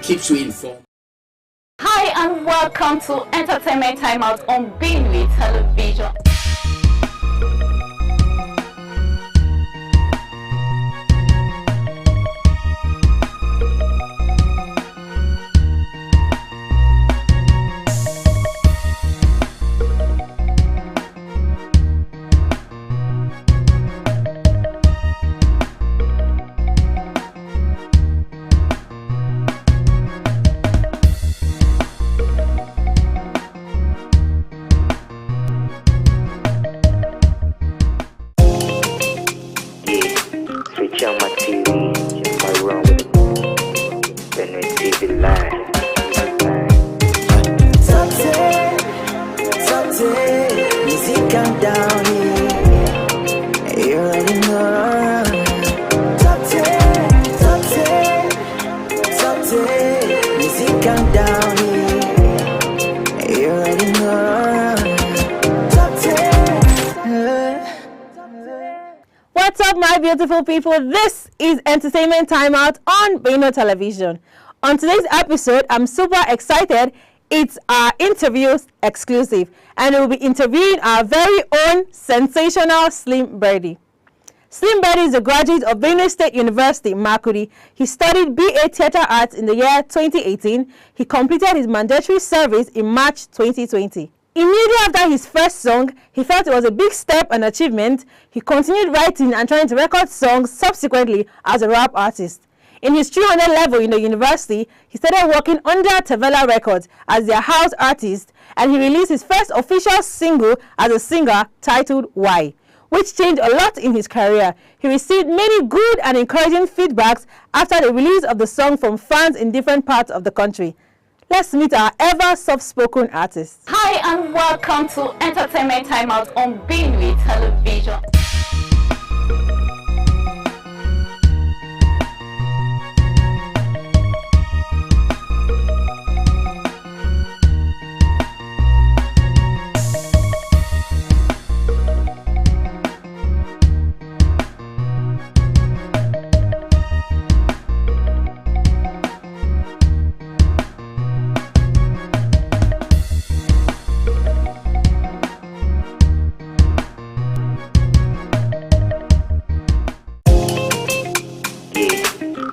keeps you informed. Hi and welcome to Entertainment Timeout on Benue Television. Switch on my TV, my run with Benue TV line. Something, music calm down here. You already know. Something, music calm down here. You already know. What's up, my beautiful people? This is Entertainment Timeout on Benue Television. On today's episode, I'm super excited. It's our interviews exclusive, and we'll be interviewing our very own sensational Slim Birdie. Slim Birdie is a graduate of Benue State University, Makudi. He studied BA Theatre Arts in the year 2018. He completed his mandatory service in March 2020. Immediately after his first song, he felt it was a big step and achievement. He continued writing and trying to record songs subsequently as a rap artist. In his 300 level in the university, he started working under Tevela Records as their house artist, and he released his first official single as a singer titled Why, which changed a lot in his career. He received many good and encouraging feedbacks after the release of the song from fans in different parts of the country. Let's meet our ever soft-spoken artist. Hi and welcome to Entertainment Timeout on Benue Television.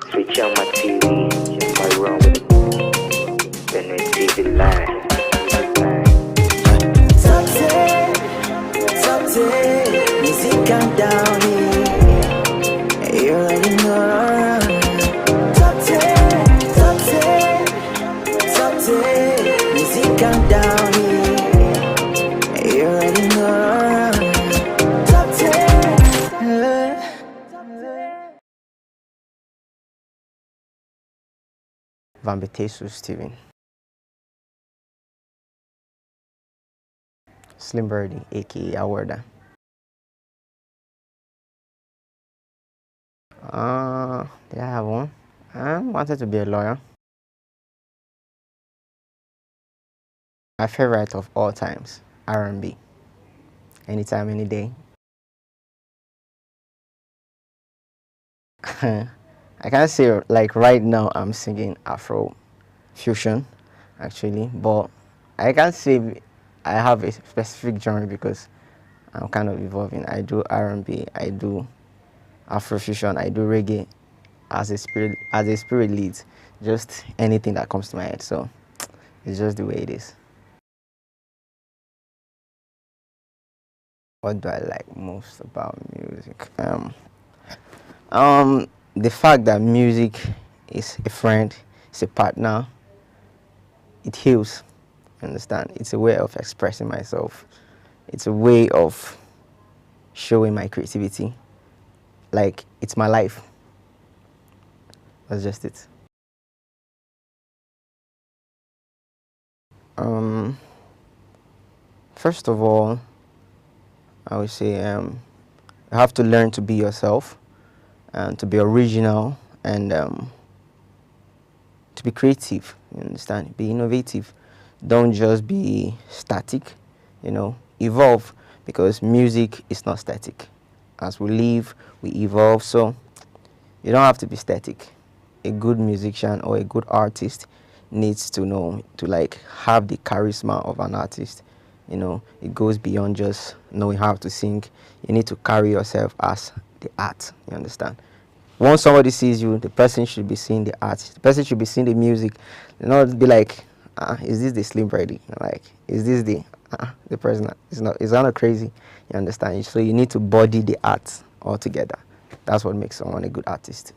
Switch on my TV, my run with Benue TV line. Something, music calm down here. You already know. Something, music calm down here. You already know. Van Betesu Steven. Slim Birdie, aka Awarda. Did I have one? I wanted to be a lawyer. My favorite of all times, R&B. Anytime, any day. I can't say like right now I'm singing Afro fusion actually, but I can't say I have a specific genre because I'm kind of evolving. I do R&B, I do Afro fusion, I do reggae as a spirit lead, just anything that comes to my head. So it's just the way it is. What do I like most about music? The fact that music is a friend, it's a partner, it heals, you understand? It's a way of expressing myself. It's a way of showing my creativity. Like, it's my life. That's just it. First of all, I would say you have to learn to be yourself. And to be original and to be creative, you understand? Be innovative. Don't just be static, you know, evolve, because music is not static. As we live, we evolve, so you don't have to be static. a good musician or a good artist needs to know to like have the charisma of an artist. It goes beyond just knowing how to sing. You need to carry yourself as the art. You understand? Once somebody sees you, the person should be seeing the art. The person should be seeing the music. Not be like, is this the Slim Brady? Like, is this the person? It's not crazy. You understand? So you need to body the art altogether. That's what makes someone a good artist.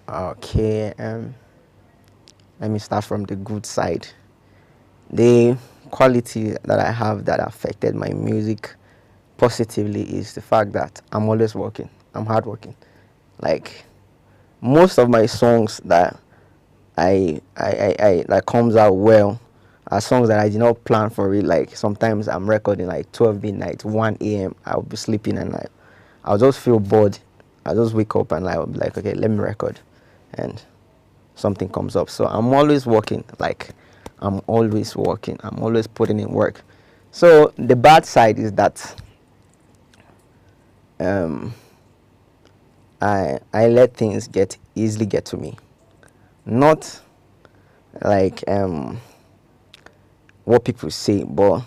Okay, let me start from the good side. The quality that I have that affected my music positively is the fact that I'm always working. I'm hardworking. Like most of my songs that I that comes out well are songs that I did not plan for it. Like sometimes I'm recording like 12 midnight, 1 a.m. I'll be sleeping and like I'll just feel bored. I'll just wake up and I'll be like, okay, let me record, and something comes up. So I'm always working. Like I'm always working. I'm always putting in work. So the bad side is that I let things easily get to me. Not like what people say, but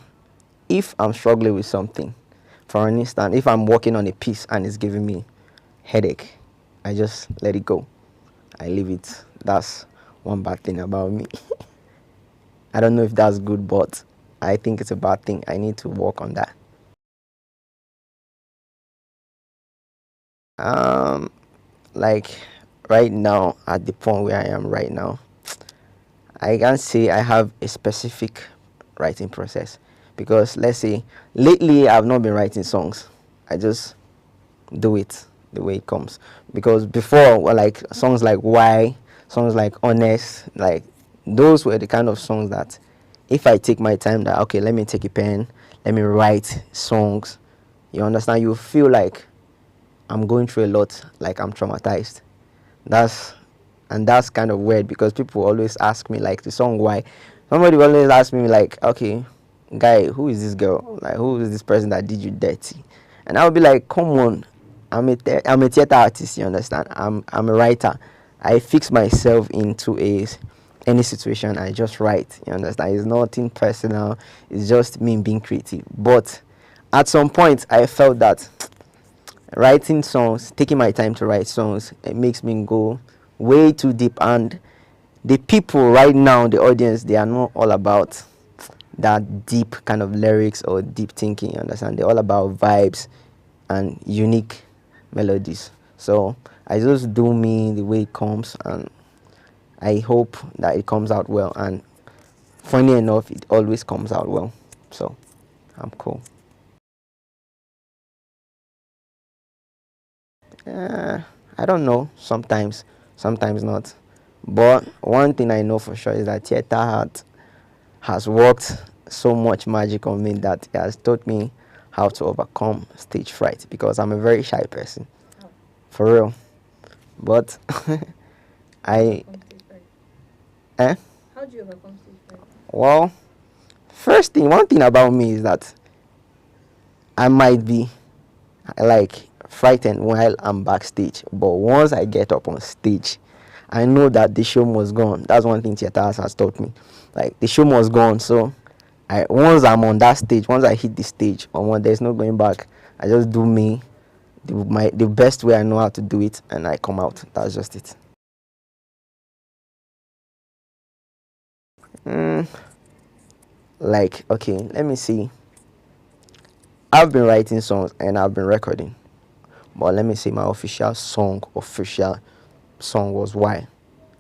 if I'm struggling with something, for instance, if I'm working on a piece and it's giving me headache, I just let it go. I leave it. That's one bad thing about me. I don't know if that's good, but I think it's a bad thing. I need to work on that. Like right now, at the point where I am right now, I can't say I have a specific writing process, because let's say lately I've not been writing songs. I just do it the way it comes. Because before, well, like songs like Why, songs like Honest, like those were the kind of songs that if I take my time, that okay, let me take a pen, let me write songs, you understand, you feel like I'm going through a lot, like I'm traumatized. That's kind of weird, because people always ask me, like the song Why, somebody will always ask me like, okay, guy, who is this girl, like who is this person that did you dirty? And I would be like, come on, I'm a theater artist, you understand, I'm a writer. I fix myself into any situation, I just write, you understand. It's nothing personal, it's just me being creative. But at some point I felt that writing songs, taking my time to write songs, it makes me go way too deep. And the people right now, the audience, they are not all about that deep kind of lyrics or deep thinking, you understand. They're all about vibes and unique melodies. So I just do me the way it comes, and I hope that it comes out well. And funny enough, it always comes out well. So I'm cool. I don't know, sometimes not. But one thing I know for sure is that theater art has worked so much magic on me that it has taught me how to overcome stage fright, because I'm a very shy person. For real. But I eh? How do you overcome stage fright? Well, one thing about me is that I might be like frightened while I'm backstage, but once I get up on stage, I know that the show must go on. That's one thing theater has taught me. Like the show must go on. So once I'm on that stage, once I hit the stage, there's no going back. I just do me the best way I know how to do it, and I come out. That's just it. Like, okay, let me see. I've been writing songs and I've been recording, but let me see, my official song was Why,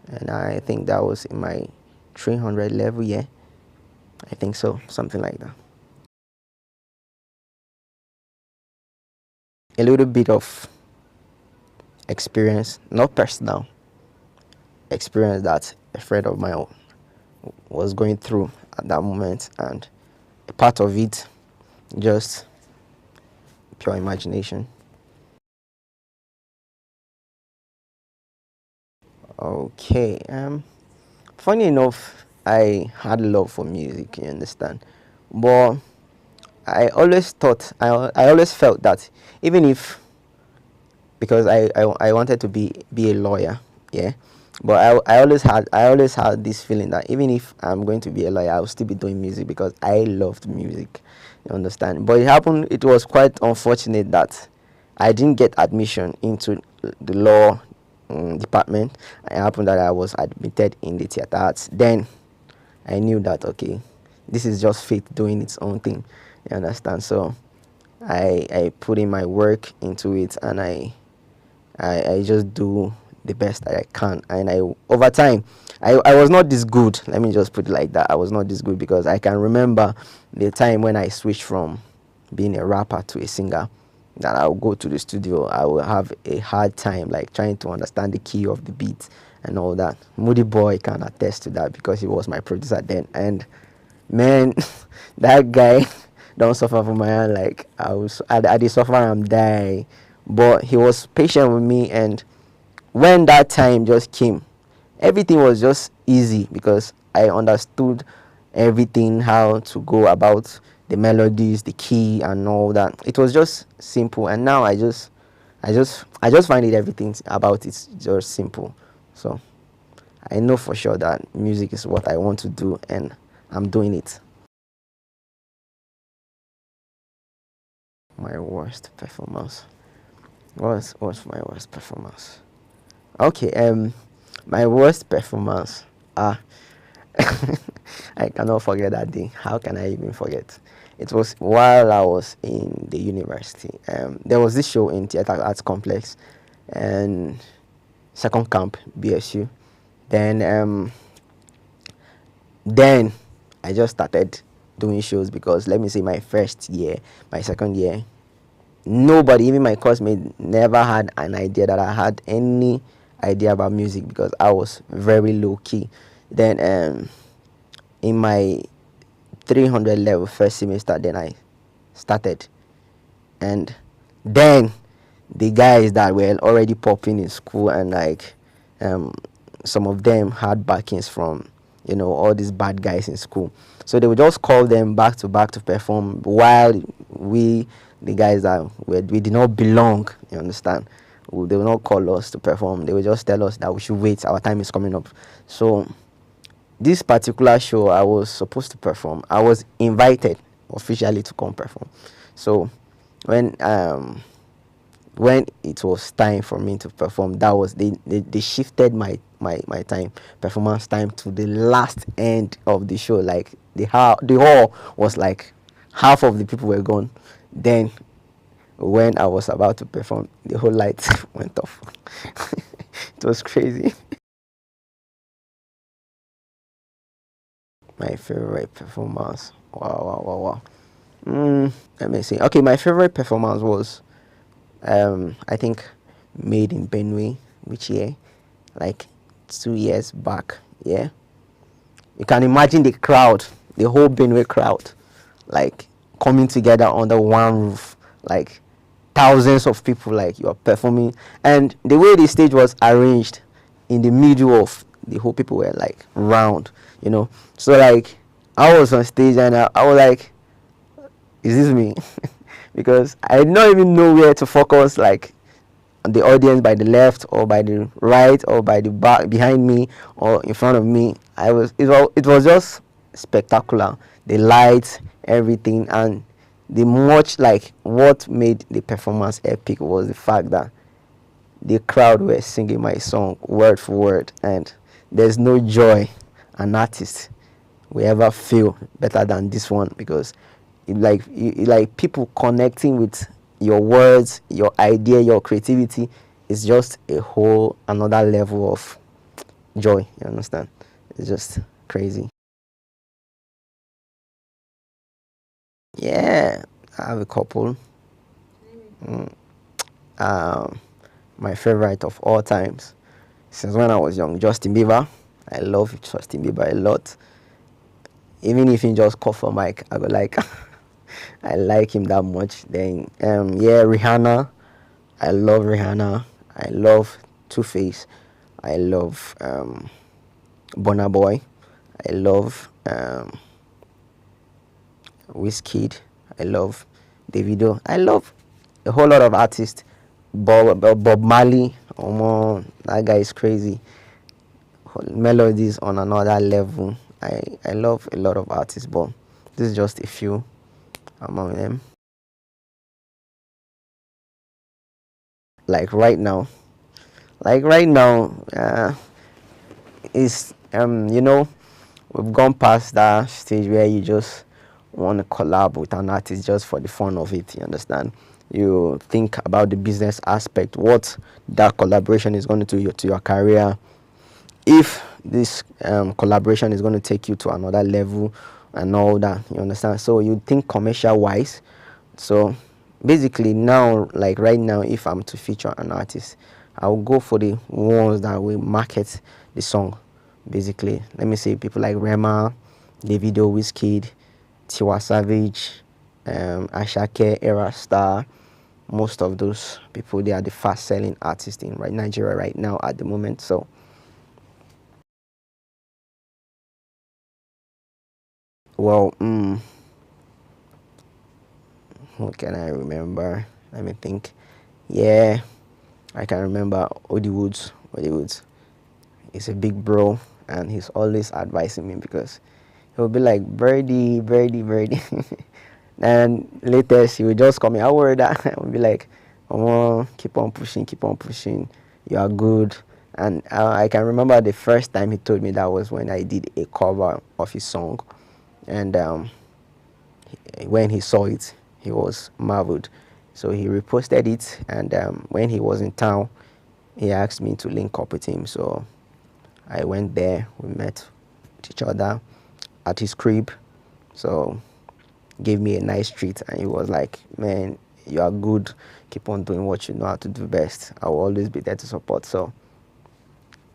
and I think that was in my 300 level. Yeah, I think so, something like that. A little bit of experience, not personal experience, that a friend of mine was going through at that moment, and a part of it just pure imagination. Okay, funny enough, I had love for music, you understand, but I always felt that even if because I wanted to be a lawyer, yeah. But I always had this feeling that even if I'm going to be a lawyer, I'll still be doing music because I loved music. You understand? But it was quite unfortunate that I didn't get admission into the law department. It happened that I was admitted in the theater arts. Then I knew that okay, this is just fate doing its own thing. You understand? So I put in my work into it, and I just do the best that I can. And over time, I was not this good. Let me just put it like that. I was not this good because I can remember the time when I switched from being a rapper to a singer. That I'll go to the studio, I will have a hard time like trying to understand the key of the beat and all that. Moody Boy can attest to that because he was my producer then. And man, that guy don't suffer from my hand. Like I did suffer, I'm dying. But he was patient with me, and when that time just came, everything was just easy because I understood everything, how to go about the melodies, the key, and all that. It was just simple, and now I just find it everything about it's just simple. So I know for sure that music is what I want to do, and I'm doing it. My worst performance. What's my worst performance? Okay, my worst performance. I cannot forget that day. How can I even forget? It was while I was in the university. There was this show in Theatre Arts Complex and Second Camp BSU. Then I just started doing shows because let me say my first year, my second year, nobody, even my classmate, never had an idea that I had any idea about music because I was very low key. Then in my 300 level first semester, then I started, and then the guys that were already popping in school, and like some of them had backings from all these bad guys in school, so they would just call them back to back to perform, while the guys that we did not belong, you understand, they will not call us to perform. They will just tell us that we should wait, our time is coming up. So this particular show I was supposed to perform, I was invited officially to come perform. So when it was time for me to perform, that was they shifted my time, performance time, to the last end of the show. Like the hall was like half of the people were gone. Then when I was about to perform, the whole light went off. It was crazy. My favorite performance. Wow. Let me see. Okay, my favorite performance was I think made in Benue, which year? Like 2 years back. Yeah. You can imagine the crowd, the whole Benue crowd, like coming together under one roof, like thousands of people, like you're performing, and the way the stage was arranged in the middle of the whole, people were like round, so like I was on stage, and I was like, is this me? Because I did not even know where to focus, like the audience by the left or by the right or by the back, behind me or in front of me. It was just spectacular, the lights, everything. And the much like what made the performance epic was the fact that the crowd were singing my song word for word, and there's no joy an artist will ever feel better than this one, because like people connecting with your words, your idea, your creativity is just a whole another level of joy. You understand? It's just crazy. Yeah, I have a couple. My favorite of all times, since when I was young, Justin Bieber. I love Justin Bieber a lot. Even if he just cough for mic, I go like, I like him that much. Then Rihanna. I love Rihanna. I love Two Face. I love Burna Boy. I love Wizkid. I love Davido. I love a whole lot of artists, Bob Marley. That guy is crazy. Melodies on another level. I love a lot of artists, but this is just a few among them. Like right now, is we've gone past that stage where you just want to collab with an artist just for the fun of it. You understand? You think about the business aspect, what that collaboration is going to do to your career, if this collaboration is going to take you to another level and all that. You understand? So you think commercial wise. So basically now, like right now, if I'm to feature an artist, I'll go for the ones that will market the song. Basically, let me say people like Rema, Davido, Wizkid, Tiwa Savage, Ashake, Era Star. Most of those people, they are the fast selling artists in Nigeria right now at the moment. So well, what can I remember? Let me think. Yeah, I can remember Odi Woods. Odi Woods is a big bro, and he's always advising me because he'll be like, Birdie, Birdie, Birdie. And latest, he will just call me. I worry that I will be like, oh, keep on pushing, keep on pushing. You are good. And I can remember the first time he told me that was when I did a cover of his song. And when he saw it, he was marveled. So he reposted it, and when he was in town, he asked me to link up with him. So I went there. We met each other at his crib. So gave me a nice treat, and he was like, man, you are good. Keep on doing what you know how to do best. I will always be there to support. So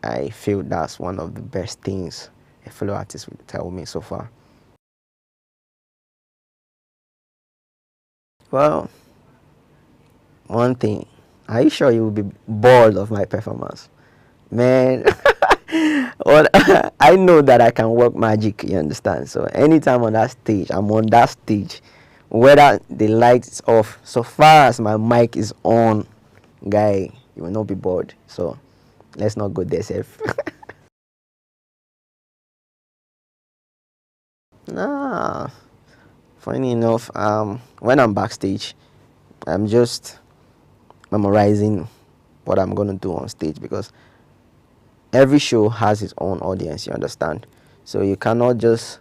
I feel that's one of the best things a fellow artist will tell me so far. Well, one thing, are you sure you will be bored of my performance? Man, well, I know that I can work magic, you understand? So anytime on that stage, I'm on that stage, whether the light is off, so far as my mic is on, guy, you will not be bored. So let's not go there safe. Nah, funny enough, when I'm backstage, I'm just memorizing what I'm gonna do on stage, because every show has its own audience, you understand? So you cannot just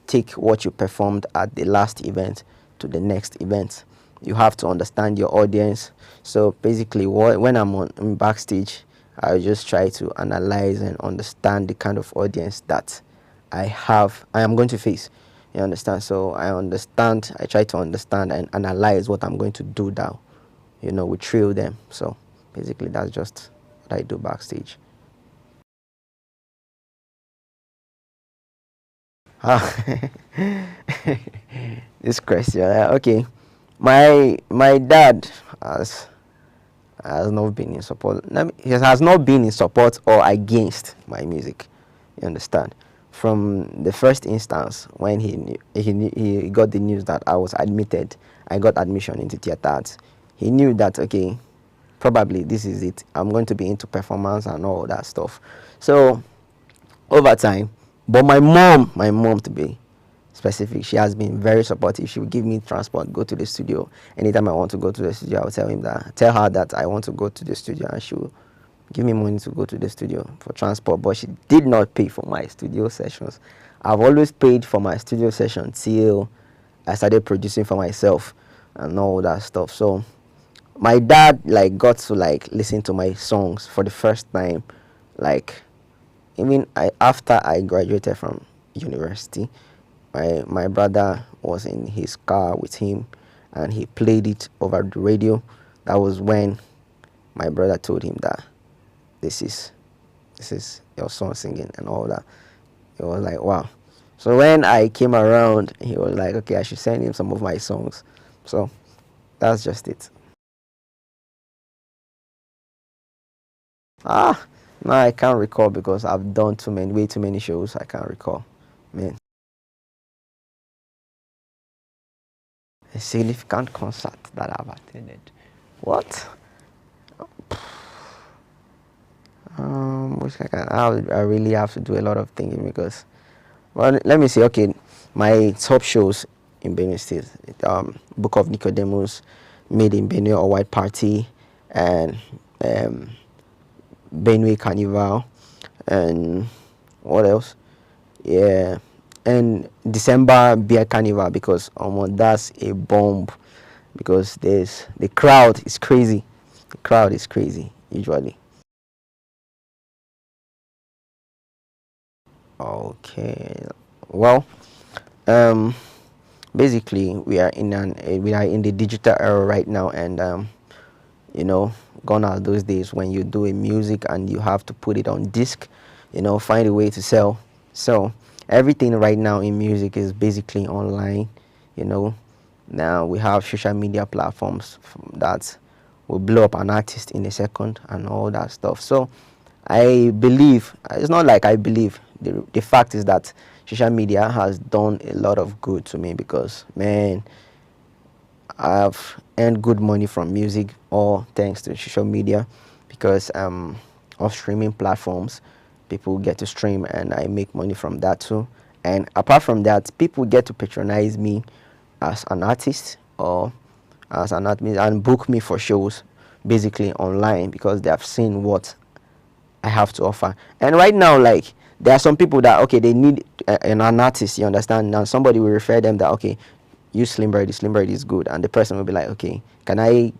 take what you performed at the last event to the next event. You have to understand your audience. So basically, when I'm on backstage, I just try to analyze and understand the kind of audience that I am going to face. You understand? So I try to understand and analyze what I'm going to do now, we thrill them. So basically, that's just what I do backstage. This question, okay. My dad has not been in support. He has not been in support or against my music. You understand? From the first instance, when he got the news that I was admitted, I got admission into theater arts. He knew that, okay, probably this is it. I'm going to be into performance and all that stuff. So over time, but my mom to be specific, she has been very supportive. She will give me transport, go to the studio. Anytime I want to go to the studio, I'll tell her that I want to go to the studio, and she will give me money to go to the studio for transport. But she did not pay for my studio sessions. I've always paid for my studio session till I started producing for myself and all that stuff. So my dad got to listen to my songs for the first time, after I graduated from university. My brother was in his car with him, and he played it over the radio. That was when my brother told him that this is your son singing and all that. It was like, wow. So when I came around, he was like, okay, I should send him some of my songs. So that's just it. No, I can't recall, because I've done way too many shows. I can't recall, man. A significant concert that I've attended. What? which I really have to do a lot of thinking because, well, let me see. Okay, my top shows in Benue State, Book of Nicodemus, Made in Benue or White Party, and Benue Carnival, and what else? Yeah, and December Beer Carnival because that's a bomb because the crowd is crazy. The crowd is crazy usually. Okay, well, um, basically we are in the digital era right now, and gone are those days when you do a music and you have to put it on disc, find a way to sell. So everything right now in music is basically online. Now we have social media platforms that will blow up an artist in a second and all that stuff. So I believe, it's not like I believe, the fact is that social media has done a lot of good to me because, man, I've earned good money from music, all thanks to social media, because of streaming platforms. People get to stream, and I make money from that too. And apart from that, people get to patronize me as an artist or as an artist and book me for shows, basically online, because they have seen what I have to offer. And right now, like, there are some people that, okay, they need an artist, you understand. Now somebody will refer them that, okay, use Slim Birdie is good, and the person will be like, okay, can I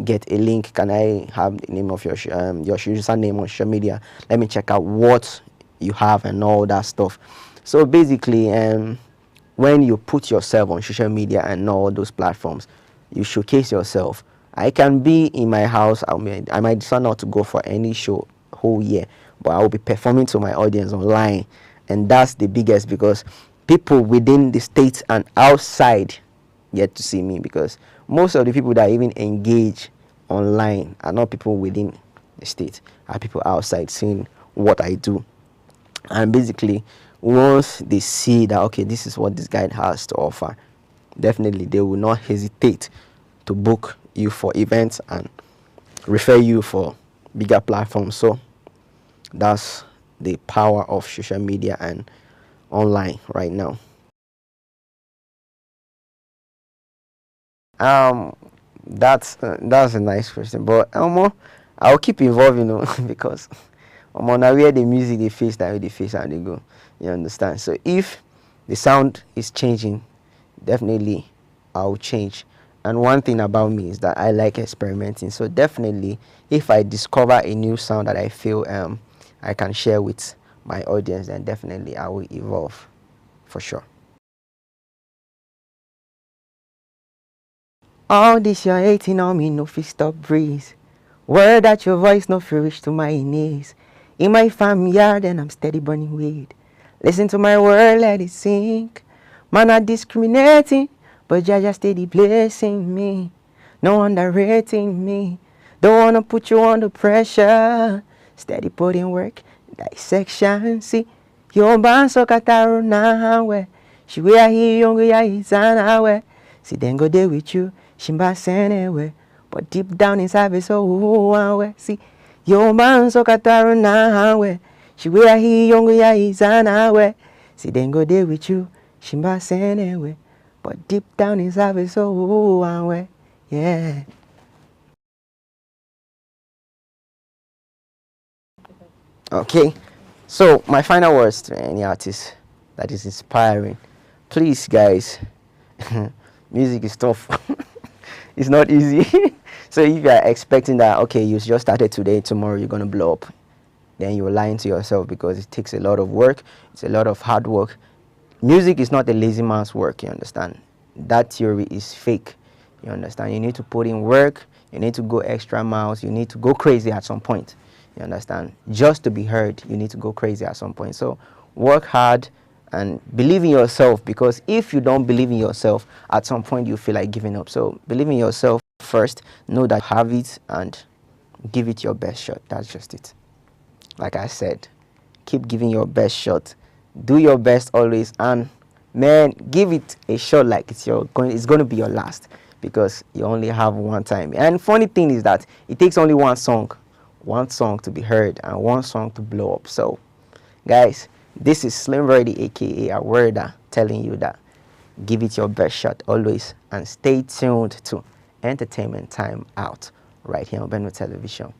get a link? Can I have the name of your username on social media? Let me check out what you have and all that stuff. So basically, when you put yourself on social media and all those platforms, you showcase yourself. I can be in my house. I might decide not to go for any show whole year, but I will be performing to my audience online, and that's the biggest, because people within the state and outside get to see me, because most of the people that even engage online are not people within the state, are people outside seeing what I do. And basically, once they see that, okay, this is what this guy has to offer, definitely they will not hesitate to book you for events and refer you for bigger platforms. So that's the power of social media and online right now. That's a nice question, but I'll keep evolving, because now where the music they face, that way they face and they go. You understand? So if the sound is changing, definitely I'll change. And one thing about me is that I like experimenting. So definitely, if I discover a new sound that I feel I can share with my audience, then definitely I will evolve, for sure. All this you're hating on me, no fit stop breeze. Word that your voice no fit reach to my knees. In my farm yard and I'm steady burning weed. Listen to my word, let it sink. Man, not discriminating, but Jah steady blessing me. No underrating me. Don't wanna put you under pressure. Steady putting work, dissection. See, your man so kataru na we. She wear he young ya izana we. See, then go there with you. Shimba anyway, but deep down inside me so we see your man so kataru na we. She wear he young ya izana we. See, then go there with you. Shimba anyway, but deep down inside me so we, yeah. Okay, so my final words to any artist that is inspiring, please guys, music is tough. It's not easy. So if you are expecting that, okay, you just started today, tomorrow you're gonna blow up, then you're lying to yourself, because it takes a lot of work. It's a lot of hard work. Music is not a lazy man's work, you understand. That theory is fake, you understand. You need to put in work, you need to go extra miles, you need to go crazy at some point, you understand. Just to be heard, you need to go crazy at some point. So work hard and believe in yourself, because if you don't believe in yourself, at some point you feel like giving up. So believe in yourself first, know that you have it, and give it your best shot. That's just it. Like I said, keep giving your best shot. Do your best always, and man, give it a shot like it's going to be your last, because you only have one time. And funny thing is that it takes only one song, one song to be heard and one song to blow up. So, guys, this is Slim Ready, aka Awerda, telling you that give it your best shot always, and stay tuned to Entertainment Time Out right here on Benue Television.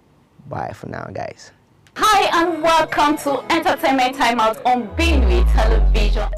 Bye for now, guys. Hi and welcome to Entertainment Timeout on Benue Television.